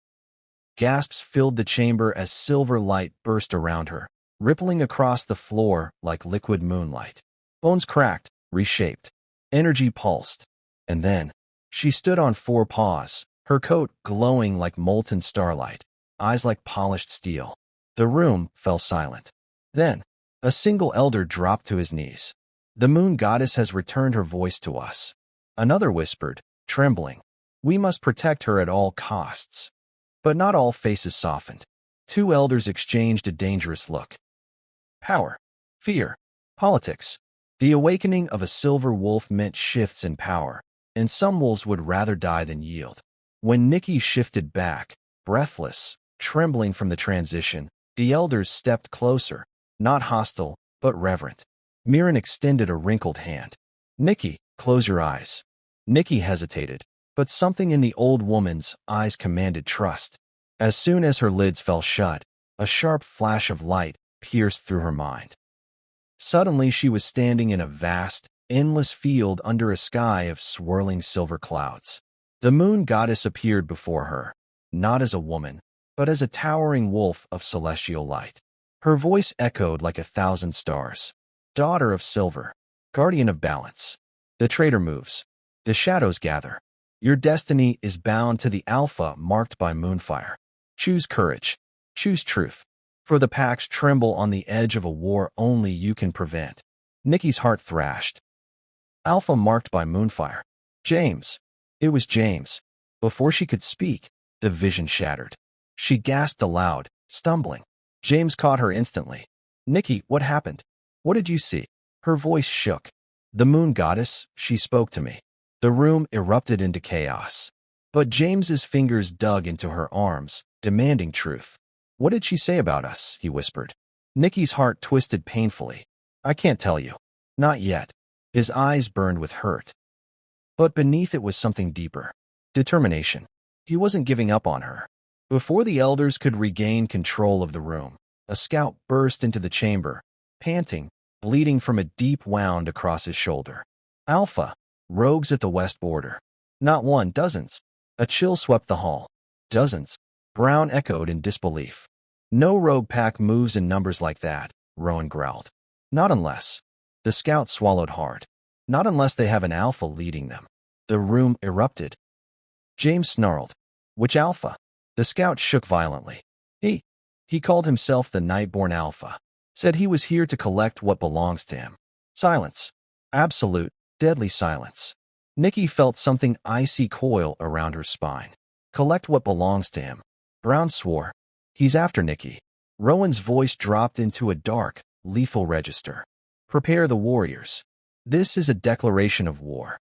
Gasps filled the chamber as silver light burst around her, rippling across the floor like liquid moonlight. Bones cracked, reshaped. Energy pulsed. And then, she stood on 4 paws, her coat glowing like molten starlight, eyes like polished steel. The room fell silent. Then, a single elder dropped to his knees. The moon goddess has returned her voice to us. Another whispered, trembling. We must protect her at all costs. But not all faces softened. 2 elders exchanged a dangerous look. Power, fear, politics. The awakening of a silver wolf meant shifts in power, and some wolves would rather die than yield. When Nicky shifted back, breathless, trembling from the transition, the elders stepped closer, not hostile, but reverent. Mirren extended a wrinkled hand. Nicky, close your eyes. Nicky hesitated, but something in the old woman's eyes commanded trust. As soon as her lids fell shut, a sharp flash of light pierced through her mind. Suddenly she was standing in a vast, endless field under a sky of swirling silver clouds. The moon goddess appeared before her, not as a woman, but as a towering wolf of celestial light. Her voice echoed like 1,000 stars. Daughter of silver, guardian of balance. The traitor moves. The shadows gather. Your destiny is bound to the alpha marked by moonfire. Choose courage. Choose truth. For the packs tremble on the edge of a war only you can prevent. Nicky's heart thrashed. Alpha marked by moonfire. James. It was James. Before she could speak, the vision shattered. She gasped aloud, stumbling. James caught her instantly. Nicky, what happened? What did you see? Her voice shook. The moon goddess, she spoke to me. The room erupted into chaos. But James's fingers dug into her arms, demanding truth. What did she say about us? He whispered. Nicky's heart twisted painfully. I can't tell you. Not yet. His eyes burned with hurt. But beneath it was something deeper. Determination. He wasn't giving up on her. Before the elders could regain control of the room, a scout burst into the chamber, panting, bleeding from a deep wound across his shoulder. Alpha. Rogues at the west border. Not one, dozens. A chill swept the hall. Dozens. Brown echoed in disbelief. No rogue pack moves in numbers like that, Rowan growled. Not unless. The scout swallowed hard. Not unless they have an alpha leading them. The room erupted. James snarled. Which alpha? The scout shook violently. He called himself the Nightborn Alpha. Said he was here to collect what belongs to him. Silence. Absolute, deadly silence. Nicky felt something icy coil around her spine. Collect what belongs to him. Brown swore. He's after Nicky. Rowan's voice dropped into a dark, lethal register. Prepare the warriors. This is a declaration of war.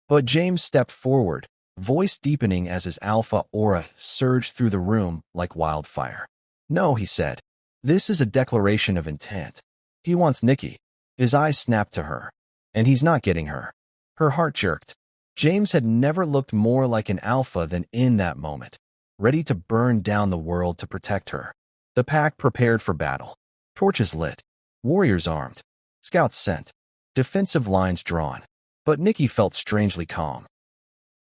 But James stepped forward, voice deepening as his alpha aura surged through the room like wildfire. No, he said. This is a declaration of intent. He wants Nicky. His eyes snapped to her. And he's not getting her. Her heart jerked. James had never looked more like an alpha than in that moment, ready to burn down the world to protect her. The pack prepared for battle. Torches lit. Warriors armed. Scouts sent. Defensive lines drawn. But Nicky felt strangely calm.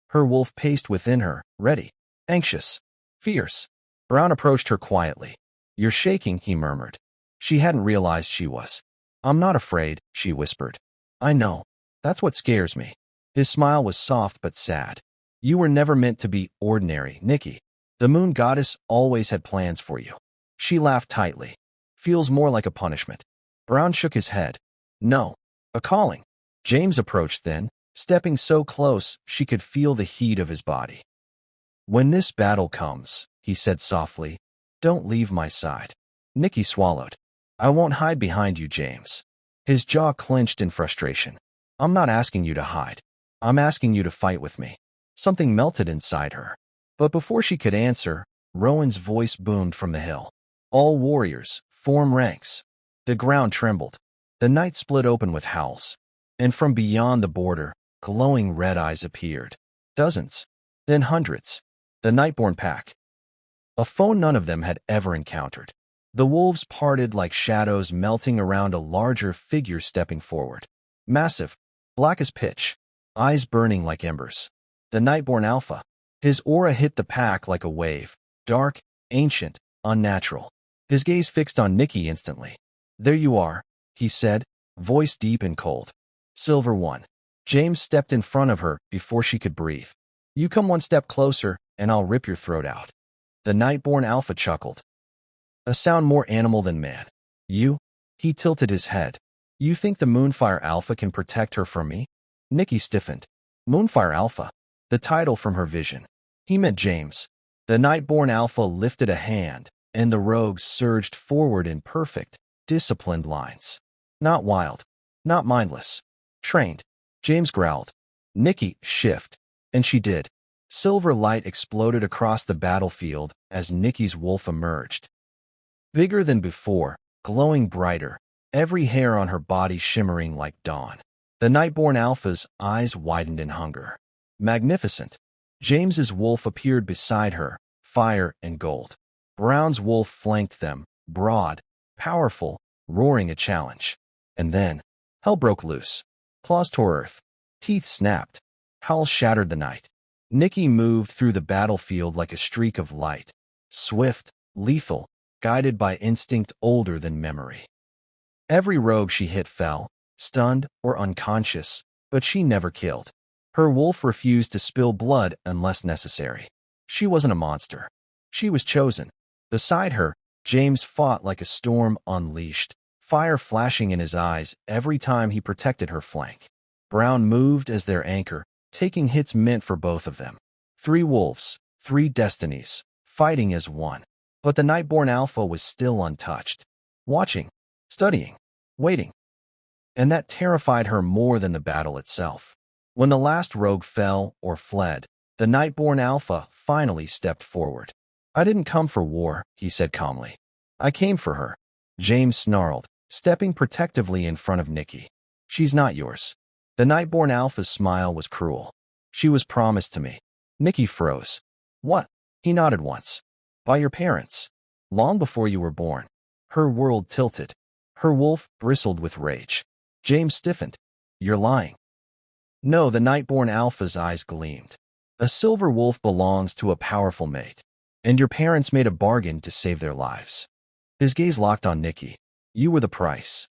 Her wolf paced within her, ready, anxious, fierce. Brown approached her quietly. You're shaking, he murmured. She hadn't realized she was. I'm not afraid, she whispered. I know. That's what scares me. His smile was soft but sad. You were never meant to be ordinary, Nicky. The moon goddess always had plans for you. She laughed tightly. Feels more like a punishment. Brown shook his head. No. A calling. James approached then, stepping so close she could feel the heat of his body. When this battle comes, he said softly, don't leave my side. Nicky swallowed. I won't hide behind you, James. His jaw clenched in frustration. I'm not asking you to hide. I'm asking you to fight with me. Something melted inside her. But before she could answer, Rowan's voice boomed from the hill. All warriors, form ranks. The ground trembled. The night split open with howls. And from beyond the border, glowing red eyes appeared. Dozens, then hundreds. The Nightborn pack. A foe none of them had ever encountered. The wolves parted like shadows melting around a larger figure stepping forward. Massive, black as pitch, eyes burning like embers. The Nightborn Alpha. His aura hit the pack like a wave, dark, ancient, unnatural. His gaze fixed on Nicky instantly. There you are, he said, voice deep and cold. Silver One. James stepped in front of her before she could breathe. You come one step closer, and I'll rip your throat out. The Nightborn Alpha chuckled. A sound more animal than man. You? He tilted his head. You think the Moonfire Alpha can protect her from me? Nicky stiffened. Moonfire Alpha. The title from her vision. He meant James. The Nightborn Alpha lifted a hand, and the rogues surged forward in perfect, disciplined lines. Not wild. Not mindless. Trained. James growled. Nicky, shift. And she did. Silver light exploded across the battlefield as Nicky's wolf emerged. Bigger than before, glowing brighter, every hair on her body shimmering like dawn. The Nightborn Alpha's eyes widened in hunger. Magnificent. James's wolf appeared beside her, fire and gold. Brown's wolf flanked them, broad, powerful, roaring a challenge. And then, hell broke loose. Claws tore earth. Teeth snapped. Howls shattered the night. Nicky moved through the battlefield like a streak of light. Swift, lethal, guided by instinct older than memory. Every rogue she hit fell, stunned or unconscious, but she never killed. Her wolf refused to spill blood unless necessary. She wasn't a monster. She was chosen. Beside her, James fought like a storm unleashed, fire flashing in his eyes every time he protected her flank. Brown moved as their anchor, taking hits meant for both of them. 3 wolves, 3 destinies, fighting as one. But the Nightborn Alpha was still untouched. Watching, studying, waiting. And that terrified her more than the battle itself. When the last rogue fell or fled, the Nightborn Alpha finally stepped forward. I didn't come for war, he said calmly. I came for her. James snarled, stepping protectively in front of Nicky. She's not yours. The Nightborn Alpha's smile was cruel. She was promised to me. Nicky froze. What? He nodded once. By your parents. Long before you were born. Her world tilted. Her wolf bristled with rage. James stiffened. You're lying. No, the Nightborn Alpha's eyes gleamed. A silver wolf belongs to a powerful mate. And your parents made a bargain to save their lives. His gaze locked on Nicky. You were the price.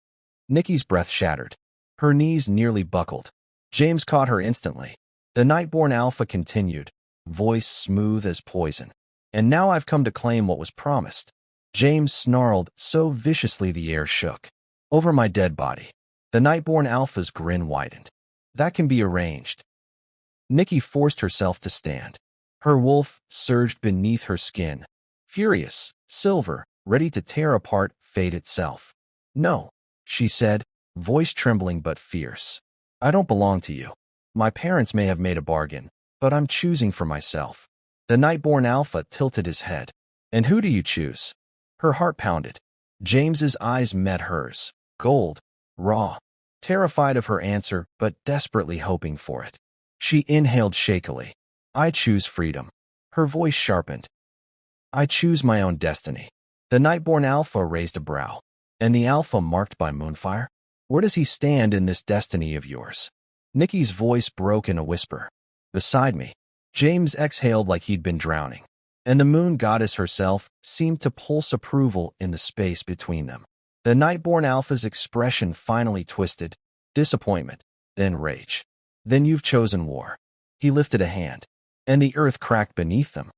Nicky's breath shattered. Her knees nearly buckled. James caught her instantly. The Nightborn Alpha continued, voice smooth as poison. And now I've come to claim what was promised. James snarled so viciously the air shook. Over my dead body. The Nightborn Alpha's grin widened. That can be arranged. Nicky forced herself to stand. Her wolf surged beneath her skin. Furious, silver, ready to tear apart fate itself. No, she said, voice trembling but fierce. I don't belong to you. My parents may have made a bargain, but I'm choosing for myself. The Nightborn Alpha tilted his head. And who do you choose? Her heart pounded. James's eyes met hers, gold, raw, terrified of her answer but desperately hoping for it. She inhaled shakily. I choose freedom. Her voice sharpened. I choose my own destiny. The Nightborn Alpha raised a brow. And the Alpha marked by Moonfire? Where does he stand in this destiny of yours? Nicky's voice broke in a whisper. Beside me. James exhaled like he'd been drowning. And the moon goddess herself seemed to pulse approval in the space between them. The Nightborn Alpha's expression finally twisted, disappointment, then rage. Then you've chosen war. He lifted a hand, and the earth cracked beneath them.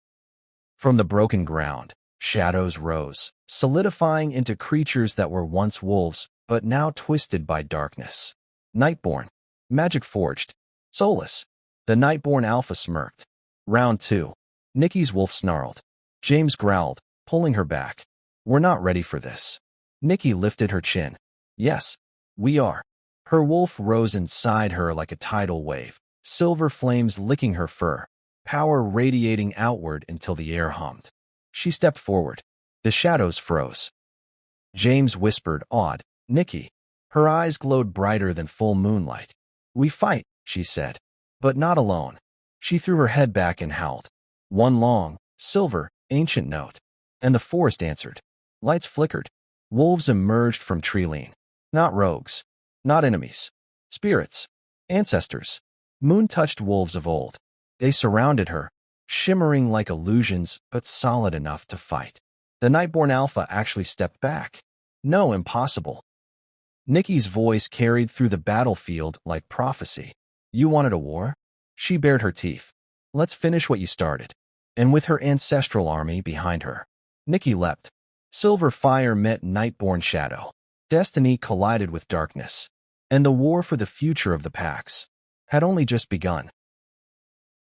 From the broken ground, shadows rose, solidifying into creatures that were once wolves, but now twisted by darkness. Nightborn, magic forged, soulless. The Nightborn Alpha smirked. Round 2. Nicky's wolf snarled. James growled, pulling her back. We're not ready for this. Nicky lifted her chin. Yes, we are. Her wolf rose inside her like a tidal wave, silver flames licking her fur, power radiating outward until the air hummed. She stepped forward. The shadows froze. James whispered, awed, Nicky. Her eyes glowed brighter than full moonlight. We fight, she said. But not alone. She threw her head back and howled. One long, silver, ancient note. And the forest answered. Lights flickered. Wolves emerged from Treeline. Not rogues. Not enemies. Spirits. Ancestors. Moon-touched wolves of old. They surrounded her, shimmering like illusions, but solid enough to fight. The Nightborn Alpha actually stepped back. No, impossible. Nicky's voice carried through the battlefield like prophecy. You wanted a war? She bared her teeth. Let's finish what you started. And with her ancestral army behind her, Nicky leapt. Silver fire met Nightborn shadow. Destiny collided with darkness. And the war for the future of the packs had only just begun.